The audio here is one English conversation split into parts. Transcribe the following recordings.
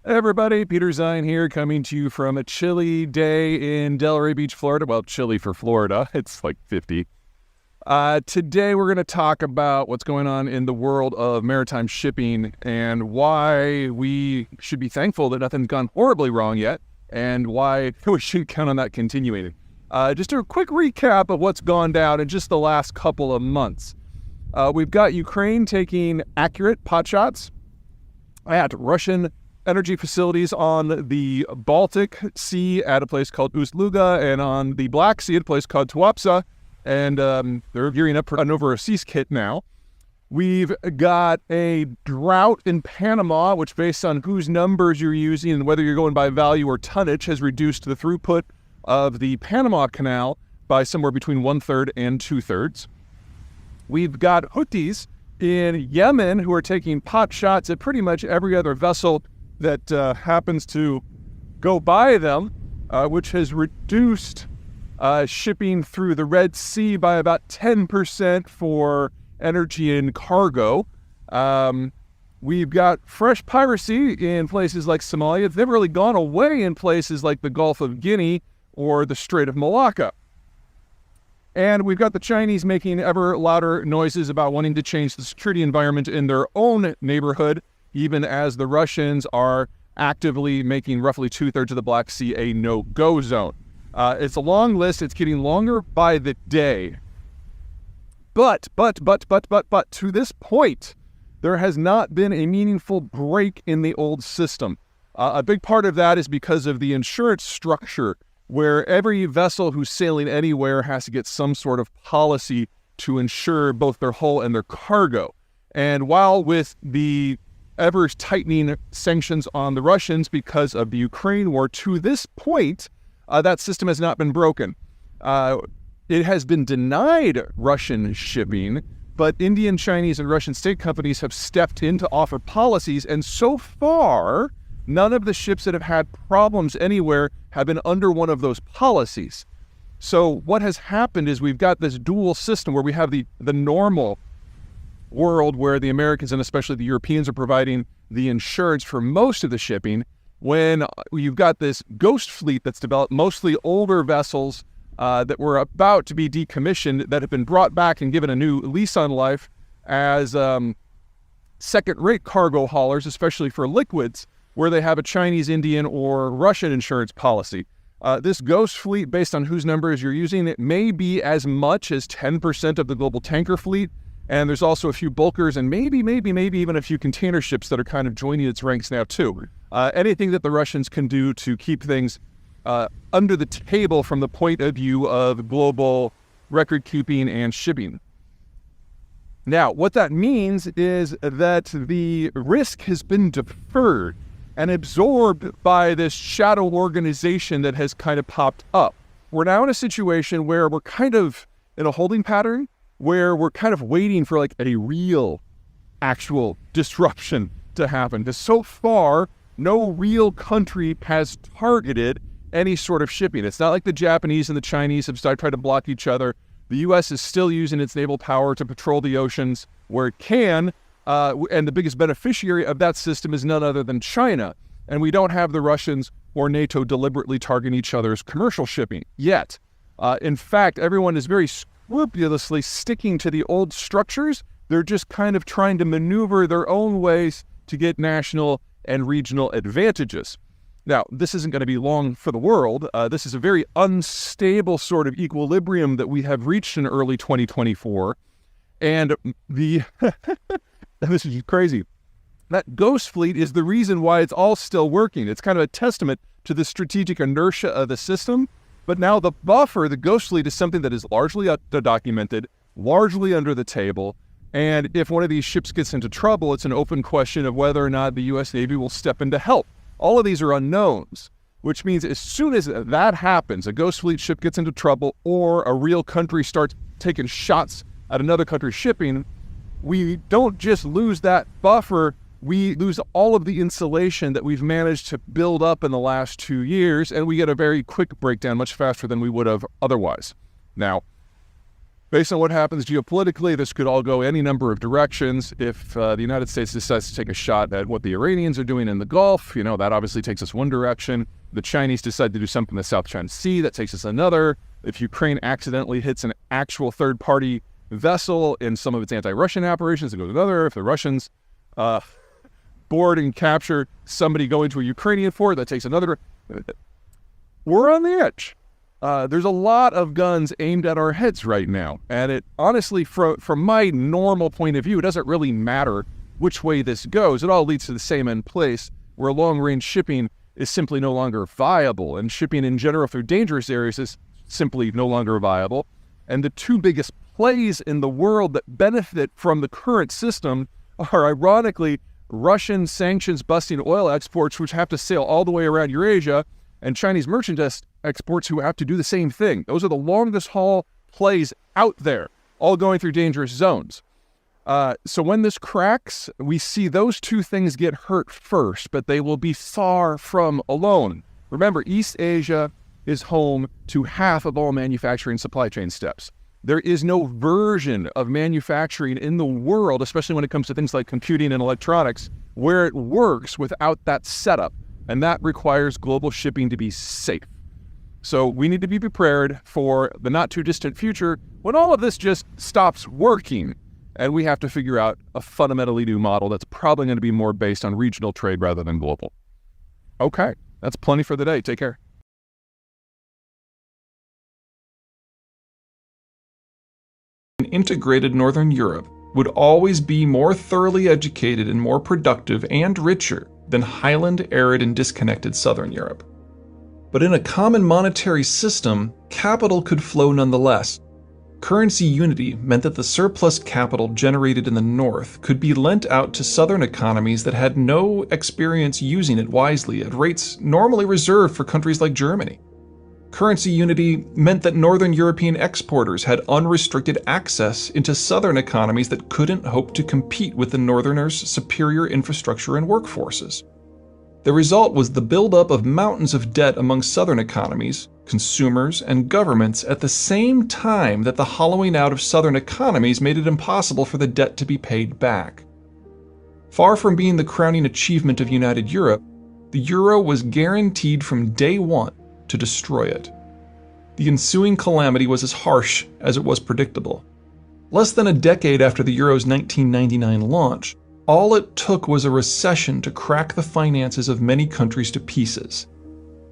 Hey everybody, Peter Zeihan here, coming to you from a chilly day in Delray Beach, Florida. Well, chilly for Florida. It's like 50. Today we're going to talk about what's going on in the world of maritime shipping and why we should be thankful that nothing's gone horribly wrong yet and why we shouldn't count on that continuing. Just a quick recap of what's gone down in just the last couple of months. We've got Ukraine taking accurate potshots at Russian energy facilities on the Baltic Sea at a place called Ust-Luga and on the Black Sea at a place called Tuapse. And they're gearing up for an overseas kit now. We've got a drought in Panama, which based on whose numbers you're using and whether you're going by value or tonnage has reduced the throughput of the Panama Canal by somewhere between 1/3 and 2/3. We've got Houthis in Yemen who are taking pot shots at pretty much every other vessel that happens to go by them, which has reduced shipping through the Red Sea by about 10% for energy and cargo. We've got fresh piracy in places like Somalia. It's never really gone away in places like the Gulf of Guinea or the Strait of Malacca. And we've got the Chinese making ever louder noises about wanting to change the security environment in their own neighborhood, even as the Russians are actively making roughly 2/3 of the Black Sea a no-go zone. It's a long list. It's getting longer by the day. But, to this point, there has not been a meaningful break in the old system. A big part of that is because of the insurance structure, where every vessel who's sailing anywhere has to get some sort of policy to insure both their hull and their cargo. And while with the ever-tightening sanctions on the Russians because of the Ukraine war, to this point, that system has not been broken. It has been denied Russian shipping, but Indian, Chinese, and Russian state companies have stepped in to offer policies, and so far, none of the ships that have had problems anywhere have been under one of those policies. So what has happened is we've got this dual system where we have the normal world where the Americans and especially the Europeans are providing the insurance for most of the shipping, when you've got this ghost fleet that's developed, mostly older vessels that were about to be decommissioned that have been brought back and given a new lease on life as second-rate cargo haulers, especially for liquids, where they have a Chinese, Indian, or Russian insurance policy. This ghost fleet, based on whose numbers you're using, it may be as much as 10% of the global tanker fleet. And there's also a few bulkers and maybe even a few container ships that are kind of joining its ranks now too. Anything that the Russians can do to keep things under the table from the point of view of global record keeping and shipping. Now, what that means is that the risk has been deferred and absorbed by this shadow organization that has kind of popped up. We're now in a situation where we're kind of in a holding pattern, where we're kind of waiting for like a real, actual disruption to happen. Because so far, no real country has targeted any sort of shipping. It's not like the Japanese and the Chinese have started trying to block each other. The U.S. is still using its naval power to patrol the oceans where it can, and the biggest beneficiary of that system is none other than China. And we don't have the Russians or NATO deliberately targeting each other's commercial shipping yet. In fact, everyone is very scrupulously sticking to the old structures. They're just kind of trying to maneuver their own ways to get national and regional advantages. Now, this isn't going to be long for the world. This is a very unstable sort of equilibrium that we have reached in early 2024. And this is crazy. That ghost fleet is the reason why it's all still working. It's kind of a testament to the strategic inertia of the system. But now the buffer, the ghost fleet, is something that is largely documented, largely under the table. And if one of these ships gets into trouble, it's an open question of whether or not the U.S. Navy will step in to help. All of these are unknowns, which means as soon as that happens, a ghost fleet ship gets into trouble or a real country starts taking shots at another country's shipping, we don't just lose that buffer, we lose all of the insulation that we've managed to build up in the last 2 years, and we get a very quick breakdown, much faster than we would have otherwise. Now, Based on what happens geopolitically, this could all go any number of directions. If the United States decides to take a shot at what the Iranians are doing in the Gulf, that obviously takes us one direction. The Chinese decide to do something in the South China Sea, that takes us another. If Ukraine accidentally hits an actual third-party vessel in some of its anti-Russian operations, it goes another. If the Russians board and capture somebody going to a Ukrainian fort, that takes another. We're on the edge. There's a lot of guns aimed at our heads right now. And it honestly, from my normal point of view, it doesn't really matter which way this goes. It all leads to the same end place, where long-range shipping is simply no longer viable. And shipping in general through dangerous areas is simply no longer viable. And the two biggest plays in the world that benefit from the current system are, ironically, Russian sanctions-busting oil exports, which have to sail all the way around Eurasia, and Chinese merchandise exports who have to do the same thing. Those are the longest haul plays out there, all going through dangerous zones. So when this cracks, we see those two things get hurt first, but they will be far from alone. Remember, East Asia is home to half of all manufacturing supply chain steps. There is no version of manufacturing in the world, especially when it comes to things like computing and electronics, where it works without that setup. And that requires global shipping to be safe. So we need to be prepared for the not too distant future when all of this just stops working and we have to figure out a fundamentally new model that's probably going to be more based on regional trade rather than global. Okay, that's plenty for the day. Take care. Integrated Northern Europe would always be more thoroughly educated and more productive and richer than highland, arid, and disconnected Southern Europe. But in a common monetary system, capital could flow nonetheless. Currency unity meant that the surplus capital generated in the North could be lent out to Southern economies that had no experience using it wisely at rates normally reserved for countries like Germany. Currency unity meant that Northern European exporters had unrestricted access into Southern economies that couldn't hope to compete with the Northerners' superior infrastructure and workforces. The result was the buildup of mountains of debt among Southern economies, consumers, and governments at the same time that the hollowing out of Southern economies made it impossible for the debt to be paid back. Far from being the crowning achievement of United Europe, the euro was guaranteed from day one to destroy it. The ensuing calamity was as harsh as it was predictable. Less than a decade after the euro's 1999 launch, all it took was a recession to crack the finances of many countries to pieces.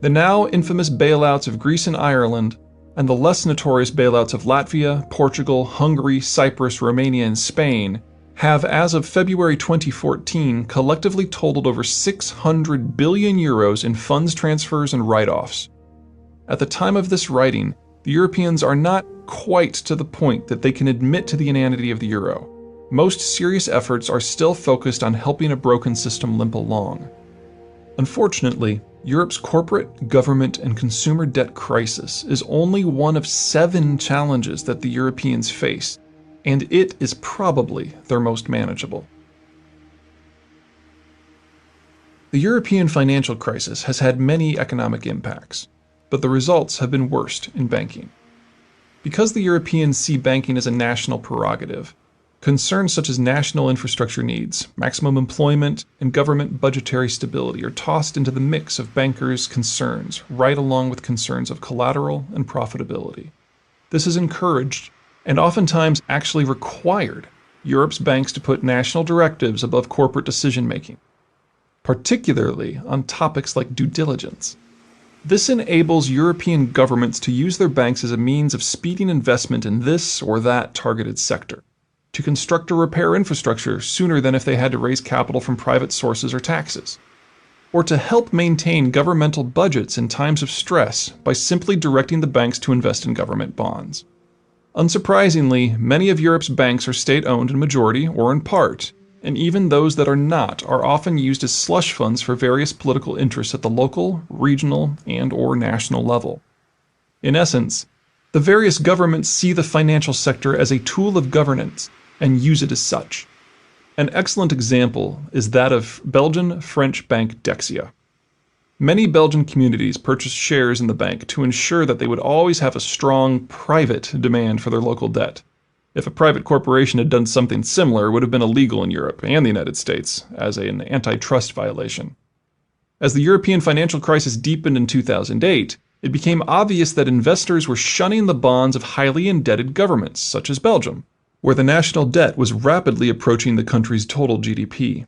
The now infamous bailouts of Greece and Ireland, and the less notorious bailouts of Latvia, Portugal, Hungary, Cyprus, Romania, and Spain have, as of February 2014, collectively totaled over 600 billion euros in funds transfers and write-offs. At the time of this writing, the Europeans are not quite to the point that they can admit to the inanity of the euro. Most serious efforts are still focused on helping a broken system limp along. Unfortunately, Europe's corporate, government, and consumer debt crisis is only one of 7 challenges that the Europeans face, and it is probably their most manageable. The European financial crisis has had many economic impacts, but the results have been worst in banking. Because the Europeans see banking as a national prerogative, concerns such as national infrastructure needs, maximum employment, and government budgetary stability are tossed into the mix of bankers' concerns, right along with concerns of collateral and profitability. This has encouraged, and oftentimes actually required, Europe's banks to put national directives above corporate decision-making, particularly on topics like due diligence. This enables European governments to use their banks as a means of speeding investment in this or that targeted sector, to construct or repair infrastructure sooner than if they had to raise capital from private sources or taxes, or to help maintain governmental budgets in times of stress by simply directing the banks to invest in government bonds. Unsurprisingly, many of Europe's banks are state-owned in majority or in part, and even those that are not are often used as slush funds for various political interests at the local, regional, and/or national level. In essence, the various governments see the financial sector as a tool of governance and use it as such. An excellent example is that of Belgian French bank Dexia. Many Belgian communities purchased shares in the bank to ensure that they would always have a strong private demand for their local debt. If a private corporation had done something similar, it would have been illegal in Europe and the United States as an antitrust violation. As the European financial crisis deepened in 2008, it became obvious that investors were shunning the bonds of highly indebted governments, such as Belgium, where the national debt was rapidly approaching the country's total GDP.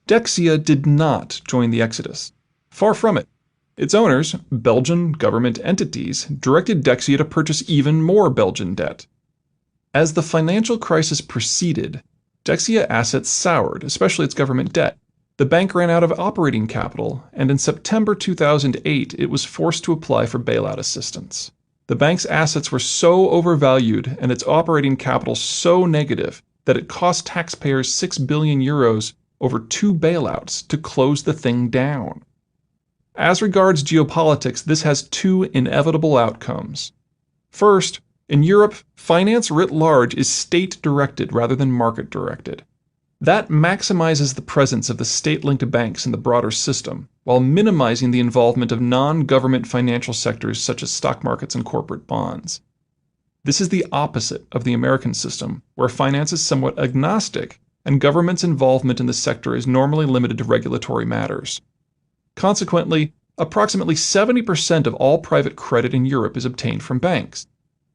Dexia did not join the exodus. Far from it. Its owners, Belgian government entities, directed Dexia to purchase even more Belgian debt. As the financial crisis proceeded, Dexia assets soured, especially its government debt. The bank ran out of operating capital, and in September 2008, it was forced to apply for bailout assistance. The bank's assets were so overvalued and its operating capital so negative that it cost taxpayers 6 billion euros over 2 bailouts to close the thing down. As regards geopolitics, this has 2 inevitable outcomes. First, in Europe, finance writ large is state-directed rather than market-directed. That maximizes the presence of the state-linked banks in the broader system, while minimizing the involvement of non-government financial sectors such as stock markets and corporate bonds. This is the opposite of the American system, where finance is somewhat agnostic and government's involvement in the sector is normally limited to regulatory matters. Consequently, approximately 70% of all private credit in Europe is obtained from banks,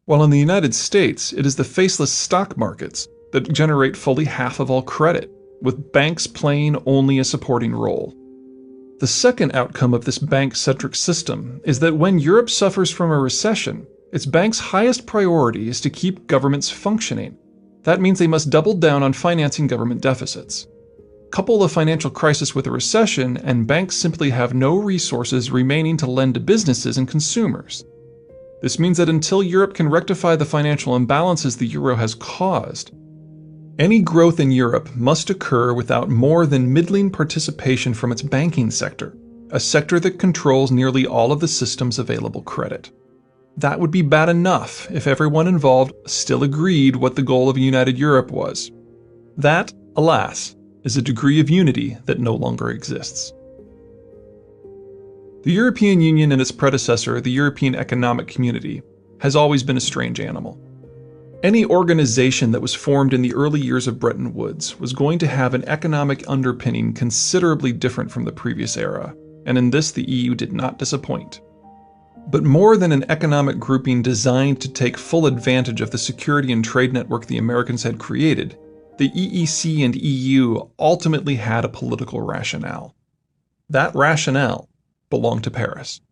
while in the United States it is the faceless stock markets that generate fully half of all credit, with banks playing only a supporting role. The second outcome of this bank-centric system is that when Europe suffers from a recession, its banks' highest priority is to keep governments functioning. That means they must double down on financing government deficits. Couple the financial crisis with a recession, and banks simply have no resources remaining to lend to businesses and consumers. This means that until Europe can rectify the financial imbalances the euro has caused, any growth in Europe must occur without more than middling participation from its banking sector, a sector that controls nearly all of the system's available credit. That would be bad enough if everyone involved still agreed what the goal of a united Europe was. That, alas, is a degree of unity that no longer exists. The European Union and its predecessor, the European Economic Community, has always been a strange animal. Any organization that was formed in the early years of Bretton Woods was going to have an economic underpinning considerably different from the previous era, and in this the EU did not disappoint. But more than an economic grouping designed to take full advantage of the security and trade network the Americans had created, the EEC and EU ultimately had a political rationale. That rationale belonged to Paris.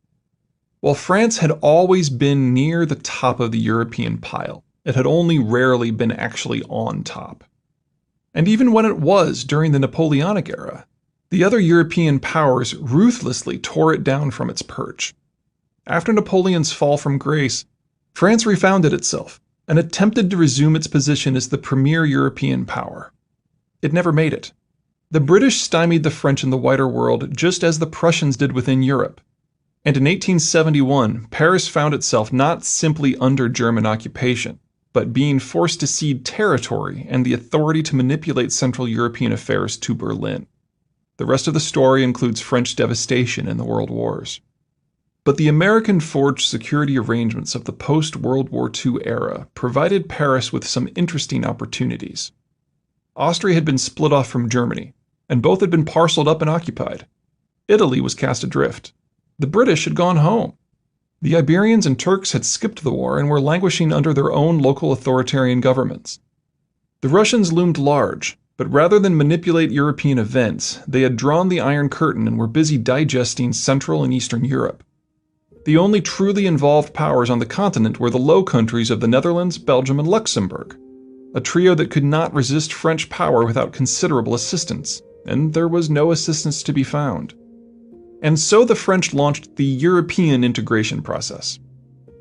While France had always been near the top of the European pile, it had only rarely been actually on top. And even when it was during the Napoleonic era, the other European powers ruthlessly tore it down from its perch. After Napoleon's fall from grace, France refounded itself and attempted to resume its position as the premier European power. It never made it. The British stymied the French in the wider world just as the Prussians did within Europe. And in 1871, Paris found itself not simply under German occupation, but being forced to cede territory and the authority to manipulate Central European affairs to Berlin. The rest of the story includes French devastation in the World Wars. But the American-forged security arrangements of the post-World War II era provided Paris with some interesting opportunities. Austria had been split off from Germany, and both had been parceled up and occupied. Italy was cast adrift. The British had gone home. The Iberians and Turks had skipped the war and were languishing under their own local authoritarian governments. The Russians loomed large, but rather than manipulate European events, they had drawn the Iron Curtain and were busy digesting Central and Eastern Europe. The only truly involved powers on the continent were the Low Countries of the Netherlands, Belgium, and Luxembourg, a trio that could not resist French power without considerable assistance, and there was no assistance to be found. And so the French launched the European integration process.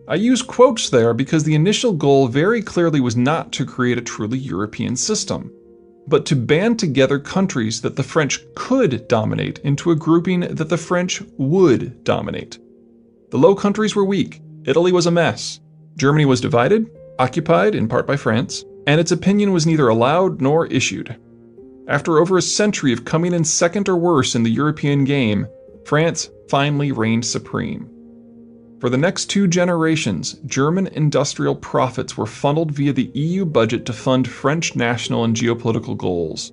I use quotes there because the initial goal very clearly was not to create a truly European system, but to band together countries that the French could dominate into a grouping that the French would dominate. The Low Countries were weak, Italy was a mess, Germany was divided, occupied in part by France, and its opinion was neither allowed nor issued. After over a century of coming in second or worse in the European game, France finally reigned supreme. For the next 2 generations, German industrial profits were funneled via the EU budget to fund French national and geopolitical goals.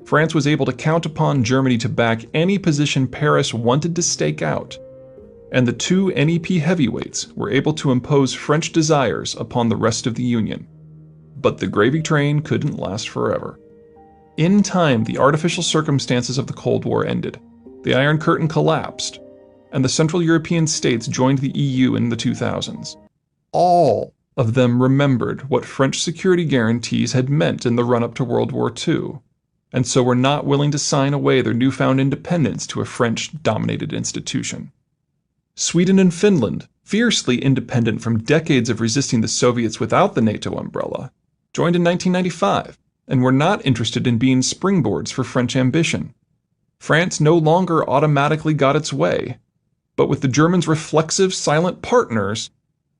France was able to count upon Germany to back any position Paris wanted to stake out, and the 2 NEP heavyweights were able to impose French desires upon the rest of the Union. But the gravy train couldn't last forever. In time, the artificial circumstances of the Cold War ended. The Iron Curtain collapsed, and the Central European states joined the EU in the 2000s. All of them remembered what French security guarantees had meant in the run-up to World War II, and so were not willing to sign away their newfound independence to a French-dominated institution. Sweden and Finland, fiercely independent from decades of resisting the Soviets without the NATO umbrella, joined in 1995 and were not interested in being springboards for French ambition. France no longer automatically got its way, but with the Germans' reflexive, silent partners,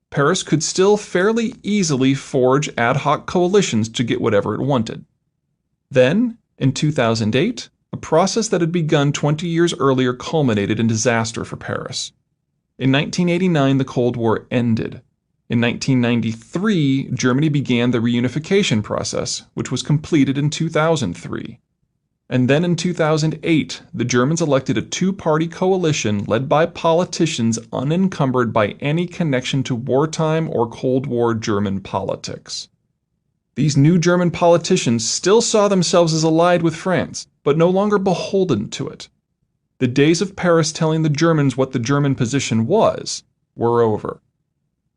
Paris could still fairly easily forge ad hoc coalitions to get whatever it wanted. Then, in 2008, a process that had begun 20 years earlier culminated in disaster for Paris. In 1989, the Cold War ended. In 1993, Germany began the reunification process, which was completed in 2003. And then in 2008, the Germans elected a 2-party coalition led by politicians unencumbered by any connection to wartime or Cold War German politics. These new German politicians still saw themselves as allied with France, but no longer beholden to it. The days of Paris telling the Germans what the German position was were over.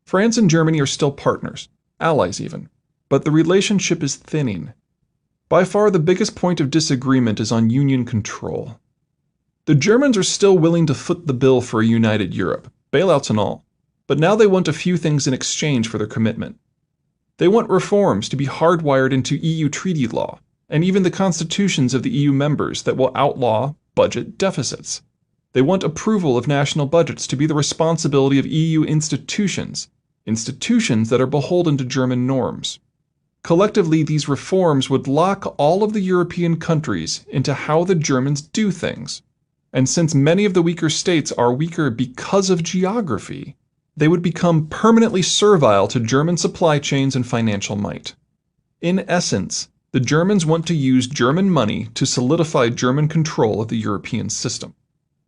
France and Germany are still partners, allies even, but the relationship is thinning. By far the biggest point of disagreement is on union control. The Germans are still willing to foot the bill for a united Europe, bailouts and all, but now they want a few things in exchange for their commitment. They want reforms to be hardwired into EU treaty law, and even the constitutions of the EU members that will outlaw budget deficits. They want approval of national budgets to be the responsibility of EU institutions that are beholden to German norms. Collectively, these reforms would lock all of the European countries into how the Germans do things. And since many of the weaker states are weaker because of geography, they would become permanently servile to German supply chains and financial might. In essence, the Germans want to use German money to solidify German control of the European system.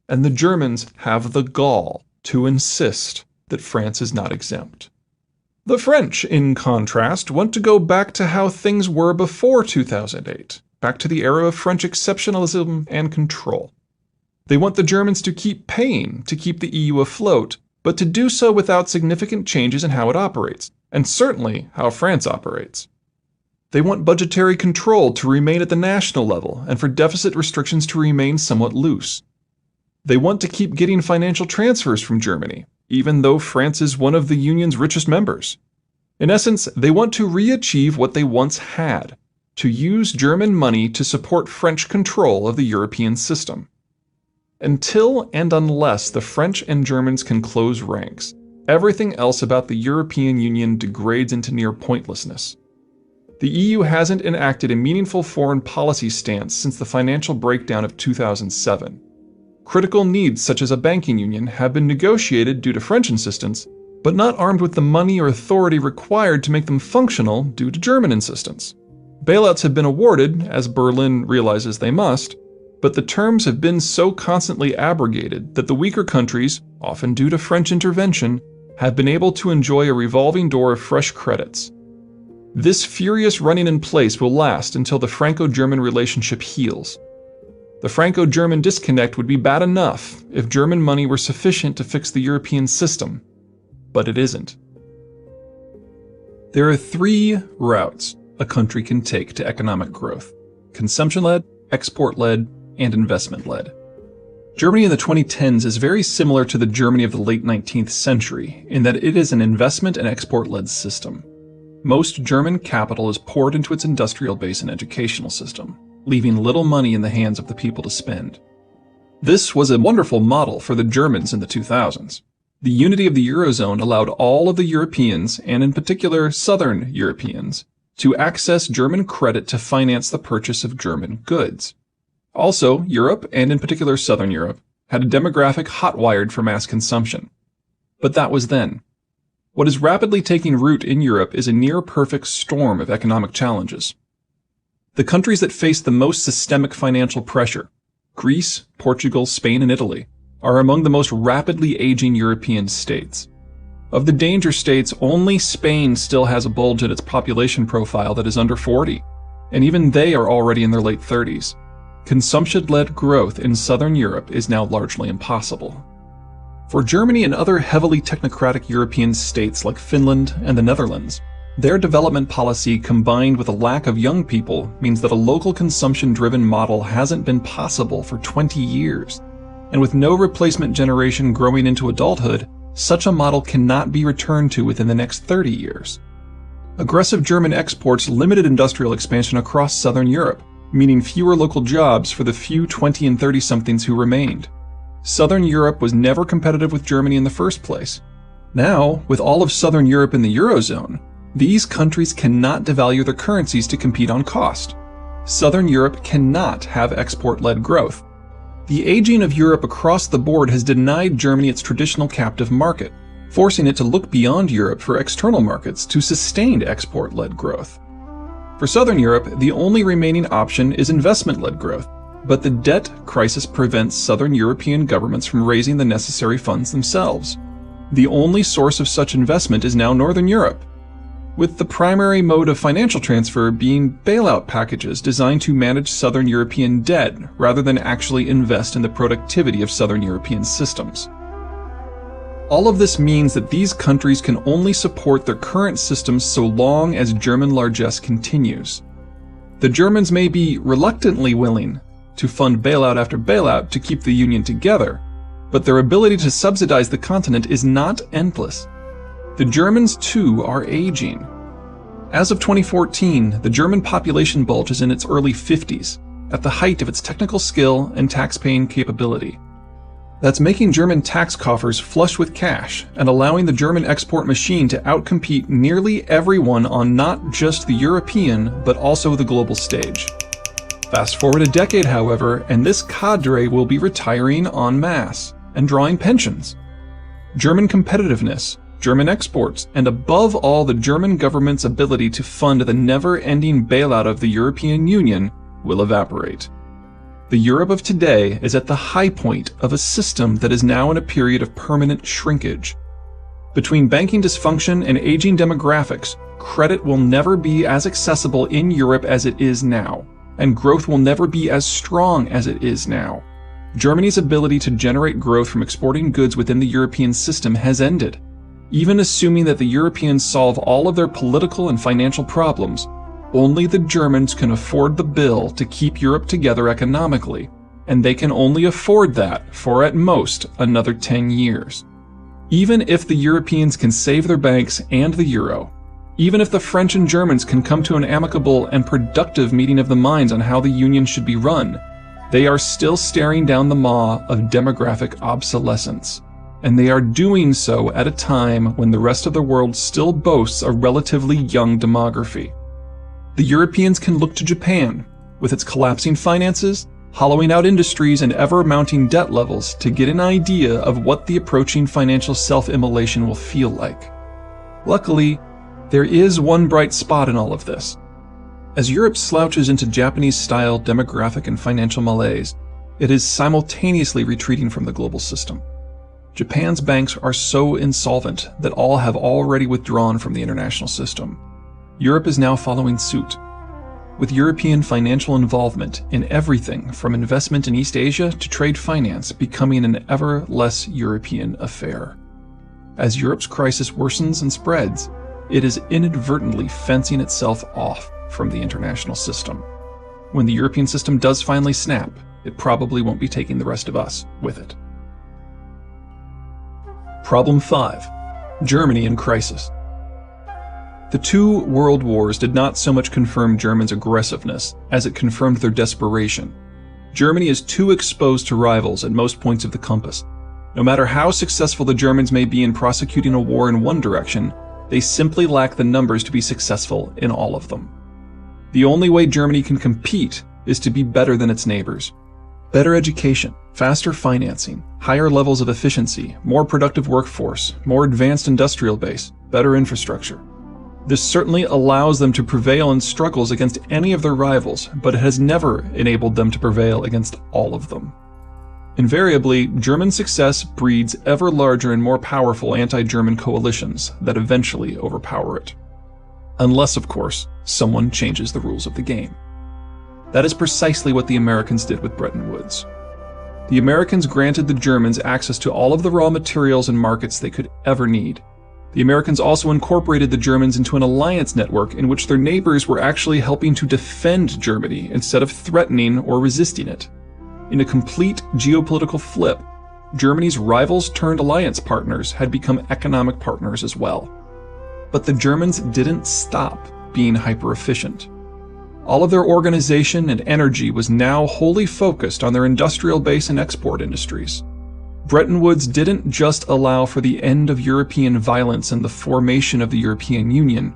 And the Germans have the gall to insist that France is not exempt. The French, in contrast, want to go back to how things were before 2008, back to the era of French exceptionalism and control. They want the Germans to keep paying to keep the EU afloat, but to do so without significant changes in how it operates, and certainly how France operates. They want budgetary control to remain at the national level and for deficit restrictions to remain somewhat loose. They want to keep getting financial transfers from Germany, even though France is one of the Union's richest members. In essence, they want to re-achieve what they once had, to use German money to support French control of the European system. Until and unless the French and Germans can close ranks, everything else about the European Union degrades into near pointlessness. The EU hasn't enacted a meaningful foreign policy stance since the financial breakdown of 2007. Critical needs such as a banking union have been negotiated due to French insistence, but not armed with the money or authority required to make them functional due to German insistence. Bailouts have been awarded, as Berlin realizes they must, but the terms have been so constantly abrogated that the weaker countries, often due to French intervention, have been able to enjoy a revolving door of fresh credits. This furious running in place will last until the Franco-German relationship heals. The Franco-German disconnect would be bad enough if German money were sufficient to fix the European system, but it isn't. There are 3 routes a country can take to economic growth: consumption-led, export-led, and investment-led. Germany in the 2010s is very similar to the Germany of the late 19th century in that it is an investment and export-led system. Most German capital is poured into its industrial base and educational system, leaving little money in the hands of the people to spend. This was a wonderful model for the Germans in the 2000s. The unity of the Eurozone allowed all of the Europeans, and in particular Southern Europeans, to access German credit to finance the purchase of German goods. Also, Europe, and in particular Southern Europe, had a demographic hot-wired for mass consumption. But that was then. What is rapidly taking root in Europe is a near-perfect storm of economic challenges. The countries that face the most systemic financial pressure, Greece, Portugal, Spain, and Italy, are among the most rapidly aging European states. Of the danger states, only Spain still has a bulge in its population profile that is under 40, and even they are already in their late 30s. Consumption-led growth in southern Europe is now largely impossible. For Germany and other heavily technocratic European states like Finland and the Netherlands, their development policy combined with a lack of young people means that a local consumption-driven model hasn't been possible for 20 years. And with no replacement generation growing into adulthood, such a model cannot be returned to within the next 30 years. Aggressive German exports limited industrial expansion across southern Europe, meaning fewer local jobs for the few 20 and 30-somethings who remained. Southern Europe was never competitive with Germany in the first place. Now, with all of southern Europe in the Eurozone, these countries cannot devalue their currencies to compete on cost. Southern Europe cannot have export-led growth. The aging of Europe across the board has denied Germany its traditional captive market, forcing it to look beyond Europe for external markets to sustain export-led growth. For Southern Europe, the only remaining option is investment-led growth, but the debt crisis prevents Southern European governments from raising the necessary funds themselves. The only source of such investment is now Northern Europe, with the primary mode of financial transfer being bailout packages designed to manage Southern European debt rather than actually invest in the productivity of Southern European systems. All of this means that these countries can only support their current systems so long as German largesse continues. The Germans may be reluctantly willing to fund bailout after bailout to keep the Union together, but their ability to subsidize the continent is not endless. The Germans, too, are aging. As of 2014, the German population bulge is in its early 50s, at the height of its technical skill and tax-paying capability. That's making German tax coffers flush with cash and allowing the German export machine to outcompete nearly everyone on not just the European, but also the global stage. Fast forward a decade, however, and this cadre will be retiring en masse and drawing pensions. German competitiveness, German exports, and above all the German government's ability to fund the never-ending bailout of the European Union will evaporate. The Europe of today is at the high point of a system that is now in a period of permanent shrinkage. Between banking dysfunction and aging demographics, credit will never be as accessible in Europe as it is now, and growth will never be as strong as it is now. Germany's ability to generate growth from exporting goods within the European system has ended. Even assuming that the Europeans solve all of their political and financial problems, only the Germans can afford the bill to keep Europe together economically, and they can only afford that for at most another 10 years. Even if the Europeans can save their banks and the euro, even if the French and Germans can come to an amicable and productive meeting of the minds on how the Union should be run, they are still staring down the maw of demographic obsolescence. And they are doing so at a time when the rest of the world still boasts a relatively young demography. The Europeans can look to Japan, with its collapsing finances, hollowing out industries, and ever-mounting debt levels to get an idea of what the approaching financial self-immolation will feel like. Luckily, there is one bright spot in all of this. As Europe slouches into Japanese-style demographic and financial malaise, it is simultaneously retreating from the global system. Japan's banks are so insolvent that all have already withdrawn from the international system. Europe is now following suit, with European financial involvement in everything from investment in East Asia to trade finance becoming an ever less European affair. As Europe's crisis worsens and spreads, it is inadvertently fencing itself off from the international system. When the European system does finally snap, it probably won't be taking the rest of us with it. Problem 5. Germany in crisis. The two world wars did not so much confirm Germans' aggressiveness as it confirmed their desperation. Germany is too exposed to rivals at most points of the compass. No matter how successful the Germans may be in prosecuting a war in one direction, they simply lack the numbers to be successful in all of them. The only way Germany can compete is to be better than its neighbors. Better education, faster financing, higher levels of efficiency, more productive workforce, more advanced industrial base, better infrastructure. This certainly allows them to prevail in struggles against any of their rivals, but it has never enabled them to prevail against all of them. Invariably, German success breeds ever larger and more powerful anti-German coalitions that eventually overpower it. Unless, of course, someone changes the rules of the game. That is precisely what the Americans did with Bretton Woods. The Americans granted the Germans access to all of the raw materials and markets they could ever need. The Americans also incorporated the Germans into an alliance network in which their neighbors were actually helping to defend Germany instead of threatening or resisting it. In a complete geopolitical flip, Germany's rivals turned alliance partners had become economic partners as well. But the Germans didn't stop being hyper-efficient. All of their organization and energy was now wholly focused on their industrial base and export industries. Bretton Woods didn't just allow for the end of European violence and the formation of the European Union.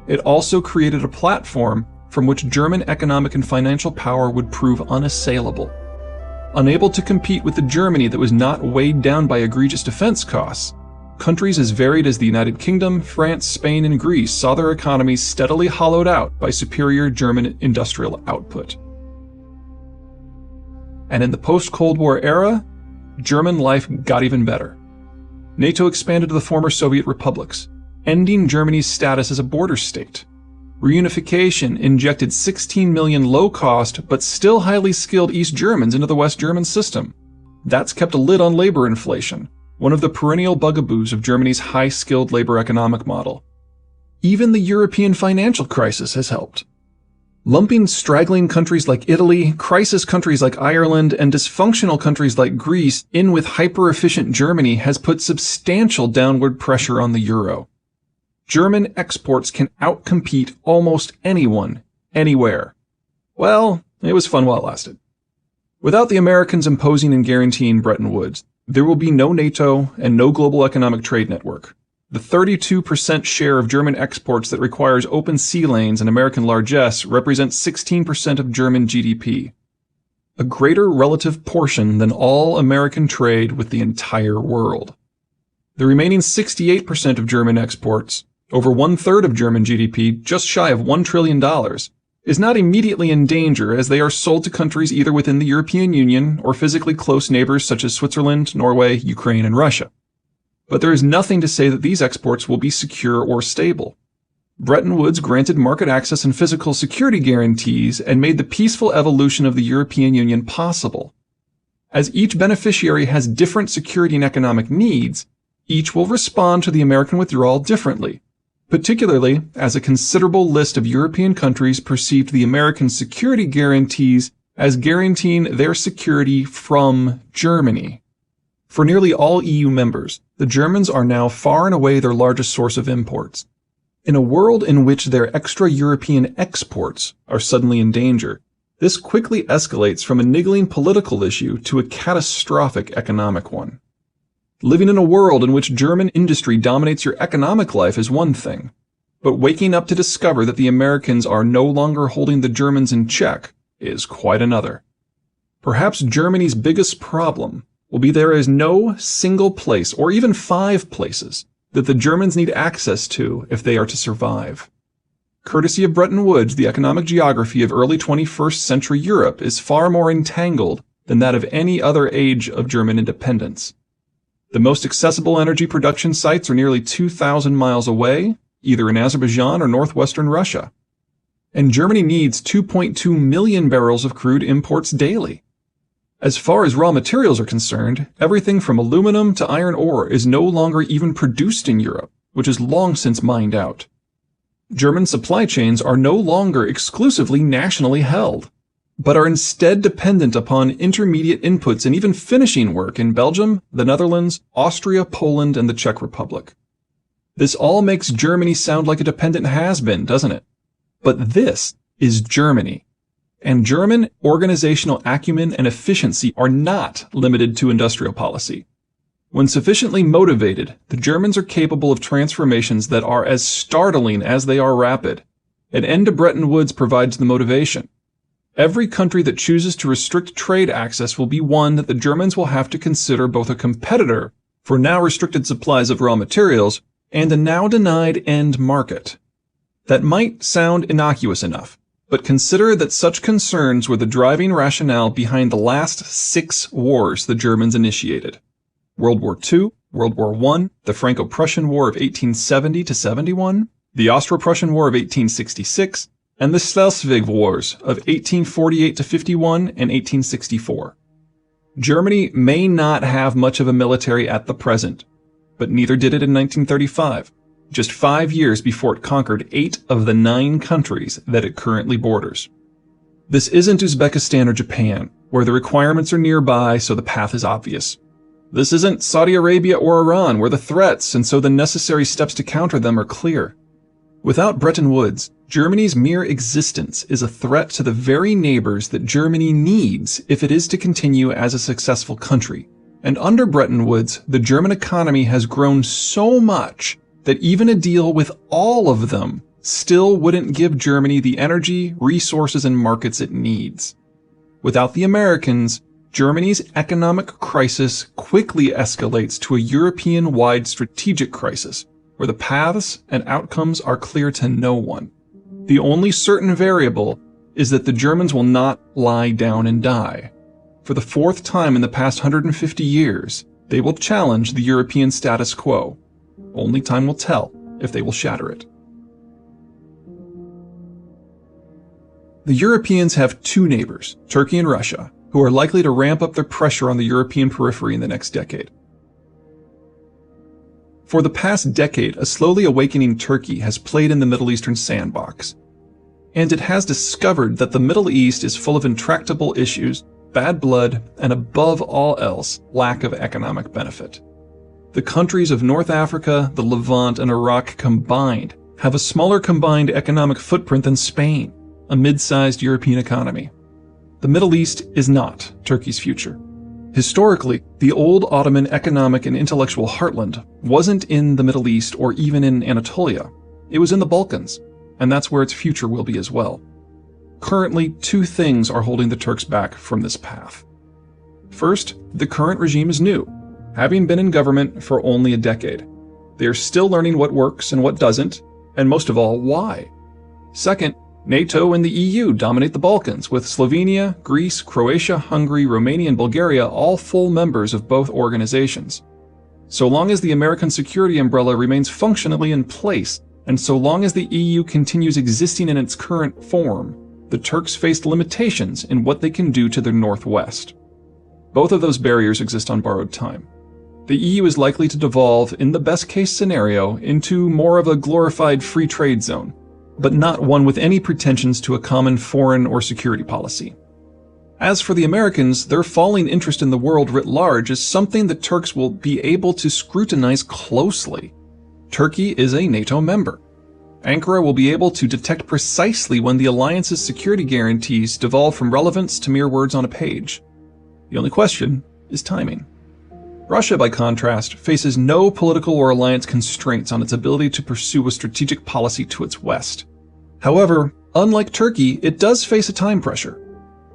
It also created a platform from which German economic and financial power would prove unassailable. Unable to compete with the Germany that was not weighed down by egregious defense costs, countries as varied as the United Kingdom, France, Spain, and Greece saw their economies steadily hollowed out by superior German industrial output. And in the post-Cold War era, German life got even better. NATO expanded to the former Soviet republics, ending Germany's status as a border state. Reunification injected 16 million low-cost but still highly skilled East Germans into the West German system. That's kept a lid on labor inflation, one of the perennial bugaboos of Germany's high-skilled labor economic model. Even the European financial crisis has helped. Lumping straggling countries like Italy, crisis countries like Ireland, and dysfunctional countries like Greece in with hyper-efficient Germany has put substantial downward pressure on the euro. German exports can outcompete almost anyone, anywhere. Well, it was fun while it lasted. Without the Americans imposing and guaranteeing Bretton Woods, there will be no NATO and no global economic trade network. The 32% share of German exports that requires open sea lanes and American largesse represents 16% of German GDP. A greater relative portion than all American trade with the entire world. The remaining 68% of German exports, over one-third of German GDP, just shy of $1 trillion, is not immediately in danger as they are sold to countries either within the European Union or physically close neighbors such as Switzerland, Norway, Ukraine, and Russia. But there is nothing to say that these exports will be secure or stable. Bretton Woods granted market access and physical security guarantees and made the peaceful evolution of the European Union possible. As each beneficiary has different security and economic needs, each will respond to the American withdrawal differently, particularly as a considerable list of European countries perceived the American security guarantees as guaranteeing their security from Germany. For nearly all EU members, the Germans are now far and away their largest source of imports. In a world in which their extra-European exports are suddenly in danger, this quickly escalates from a niggling political issue to a catastrophic economic one. Living in a world in which German industry dominates your economic life is one thing, but waking up to discover that the Americans are no longer holding the Germans in check is quite another. Perhaps Germany's biggest problem will be there is no single place, or even 5 places, that the Germans need access to if they are to survive. Courtesy of Bretton Woods, the economic geography of early 21st century Europe is far more entangled than that of any other age of German independence. The most accessible energy production sites are nearly 2,000 miles away, either in Azerbaijan or northwestern Russia. And Germany needs 2.2 million barrels of crude imports daily. As far as raw materials are concerned, everything from aluminum to iron ore is no longer even produced in Europe, which is long since mined out. German supply chains are no longer exclusively nationally held, but are instead dependent upon intermediate inputs and even finishing work in Belgium, the Netherlands, Austria, Poland, and the Czech Republic. This all makes Germany sound like a dependent has-been, doesn't it? But this is Germany. And German organizational acumen and efficiency are not limited to industrial policy. When sufficiently motivated, the Germans are capable of transformations that are as startling as they are rapid. An end to Bretton Woods provides the motivation. Every country that chooses to restrict trade access will be one that the Germans will have to consider both a competitor for now restricted supplies of raw materials and a now denied end market. That might sound innocuous enough, but consider that such concerns were the driving rationale behind the last 6 wars the Germans initiated. World War II, World War I, the Franco-Prussian War of 1870-71, the Austro-Prussian War of 1866, and the Schleswig Wars of 1848-51 and 1864. Germany may not have much of a military at the present, but neither did it in 1935, just 5 years before it conquered 8 of the 9 countries that it currently borders. This isn't Uzbekistan or Japan, where the requirements are nearby so the path is obvious. This isn't Saudi Arabia or Iran, where the threats and so the necessary steps to counter them are clear. Without Bretton Woods, Germany's mere existence is a threat to the very neighbors that Germany needs if it is to continue as a successful country. And under Bretton Woods, the German economy has grown so much that even a deal with all of them still wouldn't give Germany the energy, resources, and markets it needs. Without the Americans, Germany's economic crisis quickly escalates to a European-wide strategic crisis, where the paths and outcomes are clear to no one. The only certain variable is that the Germans will not lie down and die. For the 4th time in the past 150 years, they will challenge the European status quo. Only time will tell if they will shatter it. The Europeans have 2 neighbors, Turkey and Russia, who are likely to ramp up their pressure on the European periphery in the next decade. For the past decade, a slowly awakening Turkey has played in the Middle Eastern sandbox. And it has discovered that the Middle East is full of intractable issues, bad blood, and above all else, lack of economic benefit. The countries of North Africa, the Levant, and Iraq combined have a smaller combined economic footprint than Spain, a mid-sized European economy. The Middle East is not Turkey's future. Historically, the old Ottoman economic and intellectual heartland wasn't in the Middle East or even in Anatolia. It was in the Balkans, and that's where its future will be as well. Currently, 2 things are holding the Turks back from this path. First, the current regime is new, having been in government for only a decade. They are still learning what works and what doesn't, and most of all, why. Second, NATO and the EU dominate the Balkans, with Slovenia, Greece, Croatia, Hungary, Romania, and Bulgaria all full members of both organizations. So long as the American security umbrella remains functionally in place, and so long as the EU continues existing in its current form, the Turks face limitations in what they can do to their northwest. Both of those barriers exist on borrowed time. The EU is likely to devolve, in the best-case scenario, into more of a glorified free trade zone, but not one with any pretensions to a common foreign or security policy. As for the Americans, their falling interest in the world writ large is something the Turks will be able to scrutinize closely. Turkey is a NATO member. Ankara will be able to detect precisely when the alliance's security guarantees devolve from relevance to mere words on a page. The only question is timing. Russia, by contrast, faces no political or alliance constraints on its ability to pursue a strategic policy to its west. However, unlike Turkey, it does face a time pressure.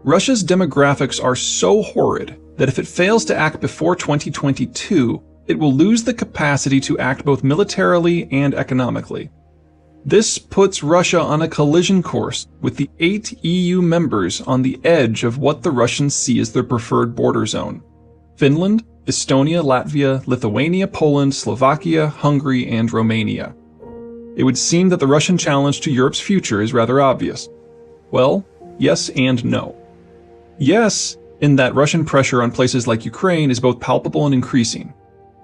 Russia's demographics are so horrid that if it fails to act before 2022, it will lose the capacity to act both militarily and economically. This puts Russia on a collision course with the 8 EU members on the edge of what the Russians see as their preferred border zone: Finland, Estonia, Latvia, Lithuania, Poland, Slovakia, Hungary, and Romania. It would seem that the Russian challenge to Europe's future is rather obvious. Well, yes and no. Yes, in that Russian pressure on places like Ukraine is both palpable and increasing.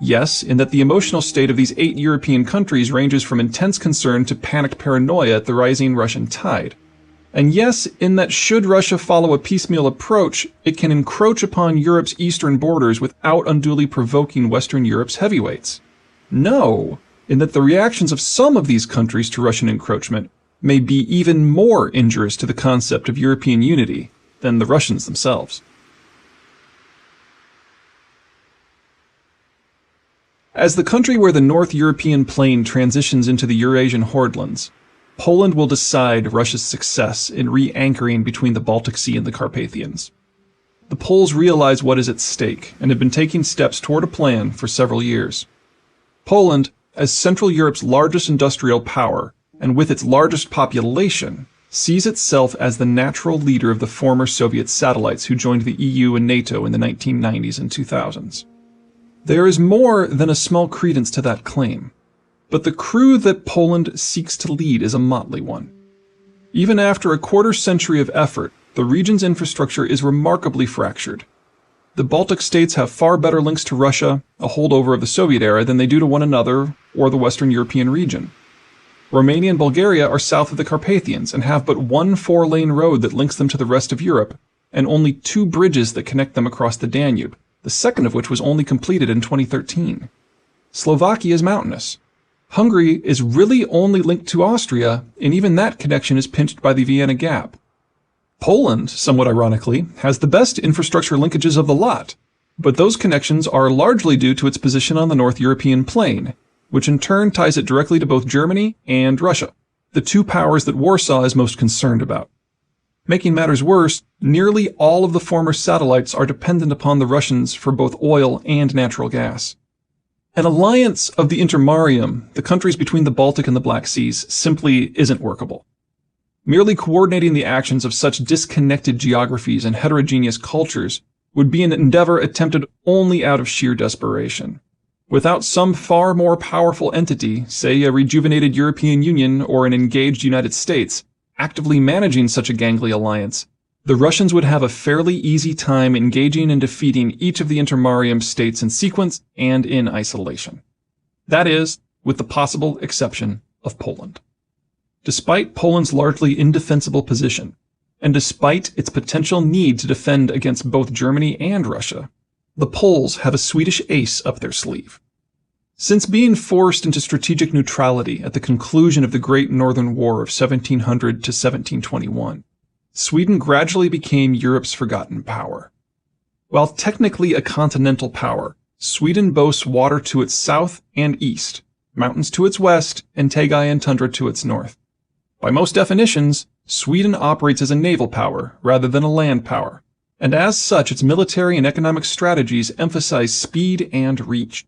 Yes, in that the emotional state of these 8 European countries ranges from intense concern to panicked paranoia at the rising Russian tide. And yes, in that should Russia follow a piecemeal approach, it can encroach upon Europe's eastern borders without unduly provoking Western Europe's heavyweights. No, in that the reactions of some of these countries to Russian encroachment may be even more injurious to the concept of European unity than the Russians themselves. As the country where the North European plain transitions into the Eurasian hordelands, Poland will decide Russia's success in re-anchoring between the Baltic Sea and the Carpathians. The Poles realize what is at stake and have been taking steps toward a plan for several years. Poland, as Central Europe's largest industrial power and with its largest population, sees itself as the natural leader of the former Soviet satellites who joined the EU and NATO in the 1990s and 2000s. There is more than a small credence to that claim, but the crew that Poland seeks to lead is a motley one. Even after a quarter-century of effort, the region's infrastructure is remarkably fractured. The Baltic states have far better links to Russia, a holdover of the Soviet era, than they do to one another or the Western European region. Romania and Bulgaria are south of the Carpathians and have but one four-lane road that links them to the rest of Europe, and only two bridges that connect them across the Danube, the second of which was only completed in 2013. Slovakia is mountainous. Hungary is really only linked to Austria, and even that connection is pinched by the Vienna Gap. Poland, somewhat ironically, has the best infrastructure linkages of the lot, but those connections are largely due to its position on the North European plain, which in turn ties it directly to both Germany and Russia, the two powers that Warsaw is most concerned about. Making matters worse, nearly all of the former satellites are dependent upon the Russians for both oil and natural gas. An alliance of the Intermarium, the countries between the Baltic and the Black Seas, simply isn't workable. Merely coordinating the actions of such disconnected geographies and heterogeneous cultures would be an endeavor attempted only out of sheer desperation. Without some far more powerful entity, say a rejuvenated European Union or an engaged United States, actively managing such a gangly alliance, the Russians would have a fairly easy time engaging and defeating each of the Intermarium states in sequence and in isolation. That is, with the possible exception of Poland. Despite Poland's largely indefensible position, and despite its potential need to defend against both Germany and Russia, the Poles have a Swedish ace up their sleeve. Since being forced into strategic neutrality at the conclusion of the Great Northern War of 1700 to 1721, Sweden gradually became Europe's forgotten power. While technically a continental power, Sweden boasts water to its south and east, mountains to its west, and taiga and tundra to its north. By most definitions, Sweden operates as a naval power rather than a land power, and as such its military and economic strategies emphasize speed and reach.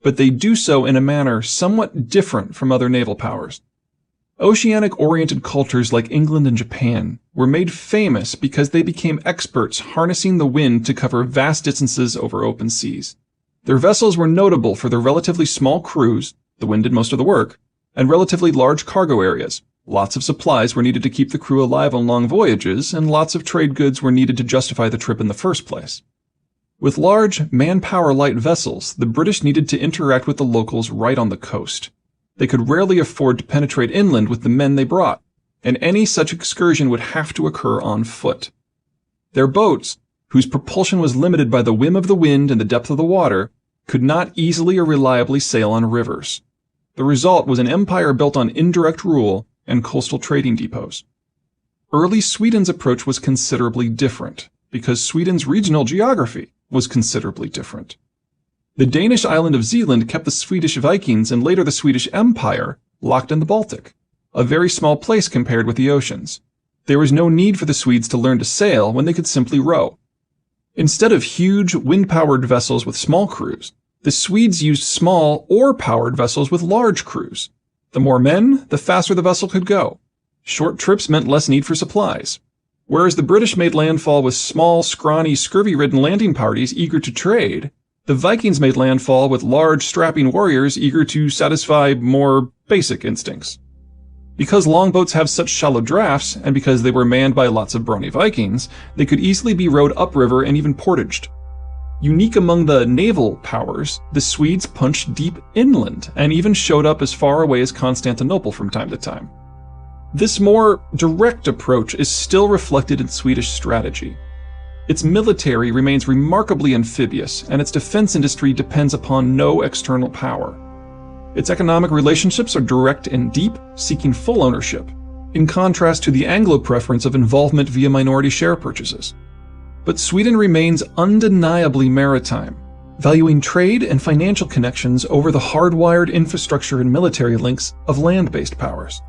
But they do so in a manner somewhat different from other naval powers. Oceanic-oriented cultures like England and Japan were made famous because they became experts harnessing the wind to cover vast distances over open seas. Their vessels were notable for their relatively small crews, the wind did most of the work, and relatively large cargo areas. Lots of supplies were needed to keep the crew alive on long voyages, and lots of trade goods were needed to justify the trip in the first place. With large, manpower-light vessels, the British needed to interact with the locals right on the coast. They could rarely afford to penetrate inland with the men they brought, and any such excursion would have to occur on foot. Their boats, whose propulsion was limited by the whim of the wind and the depth of the water, could not easily or reliably sail on rivers. The result was an empire built on indirect rule and coastal trading depots. Early Sweden's approach was considerably different, because Sweden's regional geography was considerably different. The Danish island of Zealand kept the Swedish Vikings and later the Swedish Empire locked in the Baltic, a very small place compared with the oceans. There was no need for the Swedes to learn to sail when they could simply row. Instead of huge, wind-powered vessels with small crews, the Swedes used small, oar-powered vessels with large crews. The more men, the faster the vessel could go. Short trips meant less need for supplies. Whereas the British made landfall with small, scrawny, scurvy-ridden landing parties eager to trade, the Vikings made landfall with large, strapping warriors eager to satisfy more basic instincts. Because longboats have such shallow drafts, and because they were manned by lots of brawny Vikings, they could easily be rowed upriver and even portaged. Unique among the naval powers, the Swedes punched deep inland and even showed up as far away as Constantinople from time to time. This more direct approach is still reflected in Swedish strategy. Its military remains remarkably amphibious, and its defense industry depends upon no external power. Its economic relationships are direct and deep, seeking full ownership, in contrast to the Anglo preference of involvement via minority share purchases. But Sweden remains undeniably maritime, valuing trade and financial connections over the hardwired infrastructure and military links of land-based powers.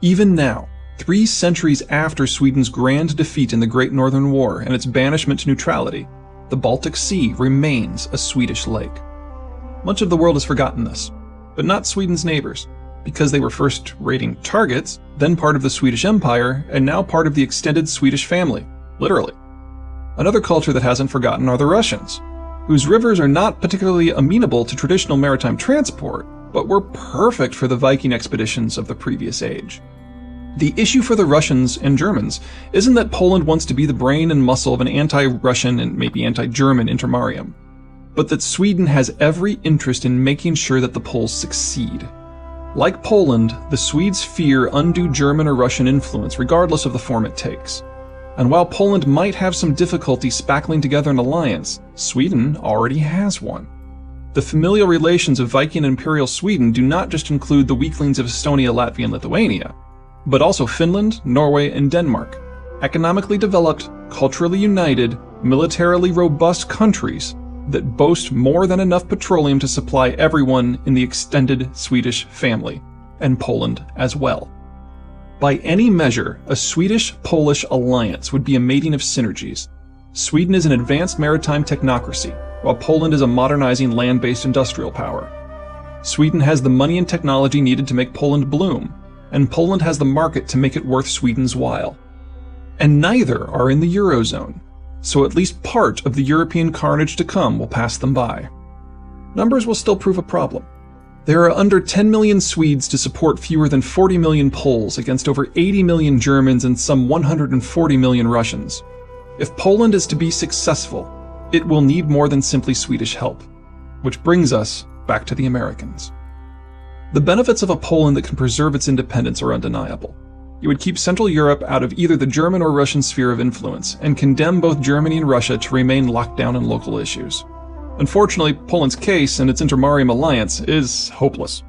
Even now, 3 centuries after Sweden's grand defeat in the Great Northern War and its banishment to neutrality, the Baltic Sea remains a Swedish lake. Much of the world has forgotten this, but not Sweden's neighbors, because they were first raiding targets, then part of the Swedish Empire, and now part of the extended Swedish family, literally. Another culture that hasn't forgotten are the Russians, whose rivers are not particularly amenable to traditional maritime transport, but were perfect for the Viking expeditions of the previous age. The issue for the Russians and Germans isn't that Poland wants to be the brain and muscle of an anti-Russian and maybe anti-German intermarium, but that Sweden has every interest in making sure that the Poles succeed. Like Poland, the Swedes fear undue German or Russian influence regardless of the form it takes. And while Poland might have some difficulty spackling together an alliance, Sweden already has one. The familial relations of Viking and Imperial Sweden do not just include the weaklings of Estonia, Latvia, and Lithuania, but also Finland, Norway, and Denmark, economically developed, culturally united, militarily robust countries that boast more than enough petroleum to supply everyone in the extended Swedish family, and Poland as well. By any measure, a Swedish-Polish alliance would be a mating of synergies. Sweden is an advanced maritime technocracy, while Poland is a modernizing land-based industrial power. Sweden has the money and technology needed to make Poland bloom, and Poland has the market to make it worth Sweden's while. And neither are in the Eurozone, so at least part of the European carnage to come will pass them by. Numbers will still prove a problem. There are under 10 million Swedes to support fewer than 40 million Poles against over 80 million Germans and some 140 million Russians. If Poland is to be successful, it will need more than simply Swedish help. Which brings us back to the Americans. The benefits of a Poland that can preserve its independence are undeniable. It would keep Central Europe out of either the German or Russian sphere of influence, and condemn both Germany and Russia to remain locked down on local issues. Unfortunately, Poland's case and its intermarium alliance is hopeless.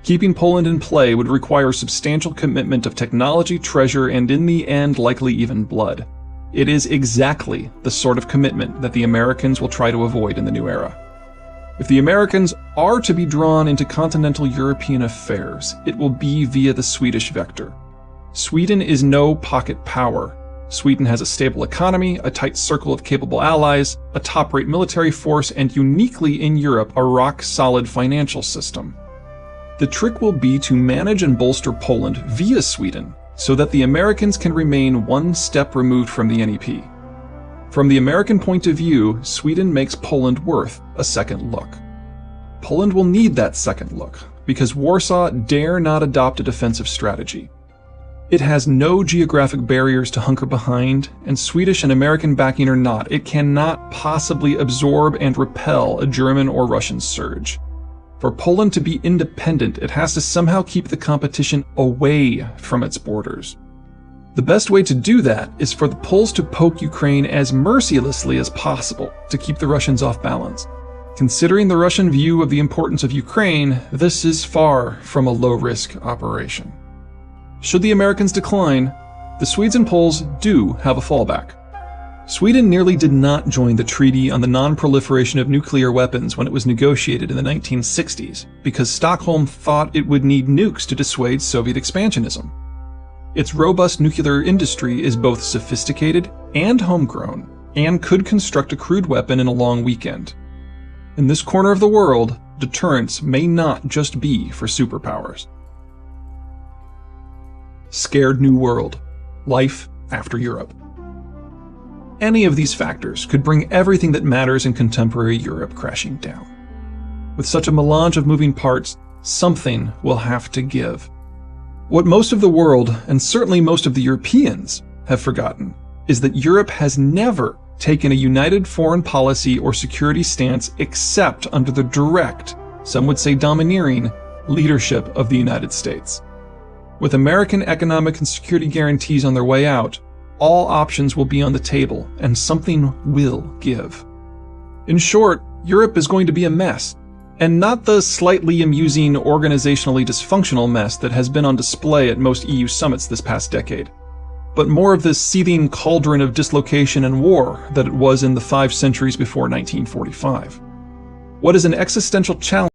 Keeping Poland in play would require substantial commitment of technology, treasure, and in the end, likely even blood. It is exactly the sort of commitment that the Americans will try to avoid in the new era. If the Americans are to be drawn into continental European affairs, it will be via the Swedish vector. Sweden is no pocket power. Sweden has a stable economy, a tight circle of capable allies, a top-rate military force, and uniquely in Europe, a rock-solid financial system. The trick will be to manage and bolster Poland via Sweden, so that the Americans can remain one step removed from the NEP. From the American point of view, Sweden makes Poland worth a second look. Poland will need that second look, because Warsaw dare not adopt a defensive strategy. It has no geographic barriers to hunker behind, and Swedish and American backing or not, it cannot possibly absorb and repel a German or Russian surge. For Poland to be independent, it has to somehow keep the competition away from its borders. The best way to do that is for the Poles to poke Ukraine as mercilessly as possible to keep the Russians off balance. Considering the Russian view of the importance of Ukraine, this is far from a low-risk operation. Should the Americans decline, the Swedes and Poles do have a fallback. Sweden nearly did not join the Treaty on the Non-Proliferation of Nuclear Weapons when it was negotiated in the 1960s, because Stockholm thought it would need nukes to dissuade Soviet expansionism. Its robust nuclear industry is both sophisticated and homegrown, and could construct a crude weapon in a long weekend. In this corner of the world, deterrence may not just be for superpowers. Scared New World. Life after Europe. Any of these factors could bring everything that matters in contemporary Europe crashing down. With such a melange of moving parts, something will have to give. What most of the world, and certainly most of the Europeans, have forgotten is that Europe has never taken a united foreign policy or security stance except under the direct, some would say domineering, leadership of the United States. With American economic and security guarantees on their way out, all options will be on the table, and something will give. In short, Europe is going to be a mess, and not the slightly amusing, organizationally dysfunctional mess that has been on display at most EU summits this past decade, but more of this seething cauldron of dislocation and war that it was in the 5 centuries before 1945. What is an existential challenge